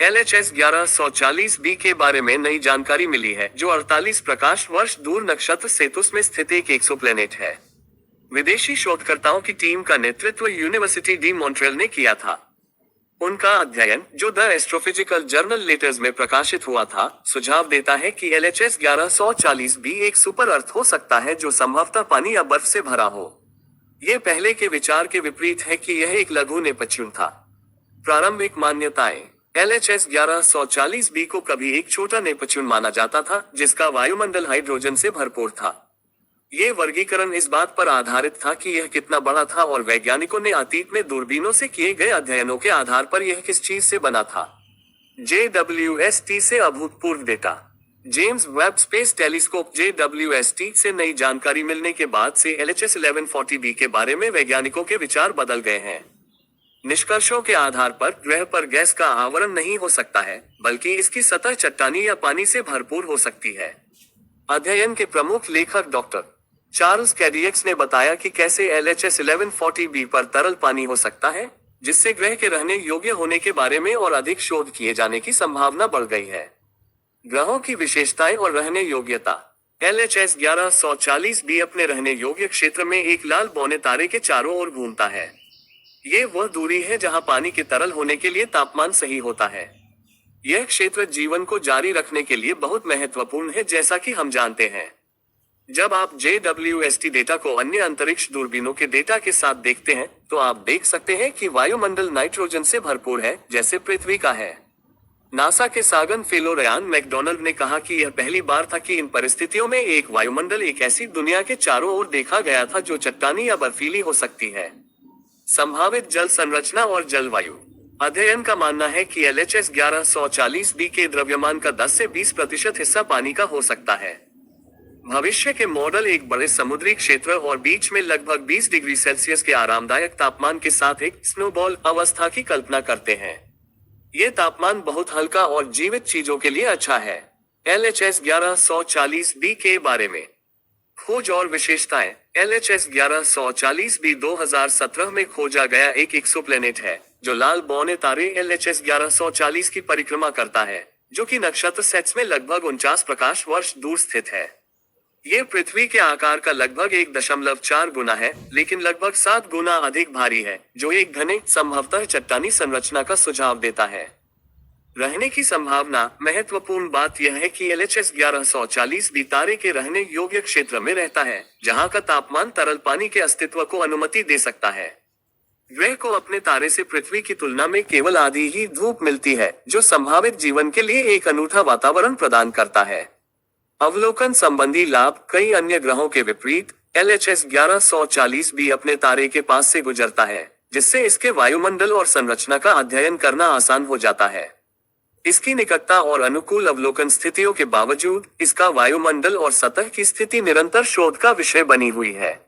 LHS 1140b के बारे में नई जानकारी मिली है, जो 48 प्रकाश वर्ष दूर नक्षत्र सेतुस में स्थित एक एक्सोप्लैनेट है। विदेशी शोधकर्ताओं की टीम का नेतृत्व यूनिवर्सिटी डी मॉन्ट्रियल ने किया था। उनका अध्ययन, जो द एस्ट्रोफिजिकल जर्नल लेटर्स में प्रकाशित हुआ था, सुझाव देता है कि LHS 1140b एक सुपर अर्थ हो सकता है जो संभवतः पानी या बर्फ से भरा हो। ये पहले के विचार के विपरीत है कि यह एक लघु नेपच्यून था। प्रारंभिक मान्यताएं। LHS 1140b को कभी एक छोटा नेपच्यून माना जाता था, जिसका वायुमंडल हाइड्रोजन से भरपूर था। ये वर्गीकरण इस बात पर आधारित था कि यह कितना बड़ा था और वैज्ञानिकों ने अतीत में दूरबीनों से किए गए अध्ययनों के आधार पर यह किस चीज से बना था। JWST से अभूतपूर्व data. James Webb space telescope JWST से नई जानकारी मिलने के बाद से LHS 1140b के बारे में वैज्ञानिकों के विचार बदल गए हैं। निष्कर्षों के आधार पर ग्रह पर गैस का आवरण नहीं हो सकता है, बल्कि इसकी सतह चट्टानी या पानी से भरपूर हो सकती है। अध्ययन के प्रमुख लेखक डॉक्टर चार्ल्स कैडियक्स ने बताया कि कैसे LHS 1140b पर तरल पानी हो सकता है, जिससे ग्रह के रहने योग्य होने के बारे में और अधिक शोध किए जाने की संभावना बढ़ गई है। ग्रहों की विशेषताएं और रहने योग्यता। LHS 1140b अपने रहने योग्य क्षेत्र में एक लाल बौने तारे के चारों ओर घूमता है। ये वह दूरी है जहां पानी के तरल होने के लिए तापमान सही होता है। यह क्षेत्र जीवन को जारी रखने के लिए बहुत महत्वपूर्ण है, जैसा कि हम जानते हैं। जब आप JWST डेटा को अन्य अंतरिक्ष दूरबीनों के डेटा के साथ देखते हैं, तो आप देख सकते हैं कि वायुमंडल नाइट्रोजन से भरपूर है, जैसे पृथ्वी का है। नासा के सागन फेलो रयान मैकडोनल्ड ने कहा कि यह पहली बार था कि इन परिस्थितियों में एक वायुमंडल एक ऐसी दुनिया के चारों ओर देखा गया था जो चट्टानी या बर्फीली हो सकती है। संभावित जल संरचना और जलवायु। अध्ययन का मानना है कि LHS 1140b के द्रव्यमान का 10 से 20% हिस्सा पानी का हो सकता है। भविष्य के मॉडल एक बड़े समुद्री क्षेत्र और बीच में लगभग 20 डिग्री सेल्सियस के आरामदायक तापमान के साथ एक स्नोबॉल अवस्था की कल्पना करते हैं। ये तापमान बहुत हल्का और जीवित चीजों के लिए अच्छा है। LHS 1140b के बारे में खोज और विशेषताएं। LHS 1140b 2017 में खोजा गया एक एक्सोप्लैनेट है, जो लाल बौने तारे LHS 1140 की परिक्रमा करता है, जो कि नक्षत्र सेट्स में लगभग 49 प्रकाश वर्ष दूर स्थित है। ये पृथ्वी के आकार का लगभग 1.4 गुना है, लेकिन लगभग 7 गुना अधिक भारी है, जो एक घने, संभवतः चट्टानी संरचना का सुझाव देता है। रहने की संभावना। महत्वपूर्ण बात यह है कि LHS 1140b तारे के रहने योग्य क्षेत्र में रहता है, जहां का तापमान तरल पानी के अस्तित्व को अनुमति दे सकता है। ग्रह को अपने तारे से पृथ्वी की तुलना में केवल आधी ही धूप मिलती है, जो संभावित जीवन के लिए एक अनूठा वातावरण प्रदान करता है। अवलोकन संबंधी लाभ। कई अन्य ग्रहों के विपरीत LHS 1140b अपने तारे के पास से गुजरता है, जिससे इसके वायुमंडल और संरचना का अध्ययन करना आसान हो जाता है। इसकी निकटता और अनुकूल अवलोकन स्थितियों के बावजूद, इसका वायुमंडल और सतह की स्थिति निरंतर शोध का विषय बनी हुई है।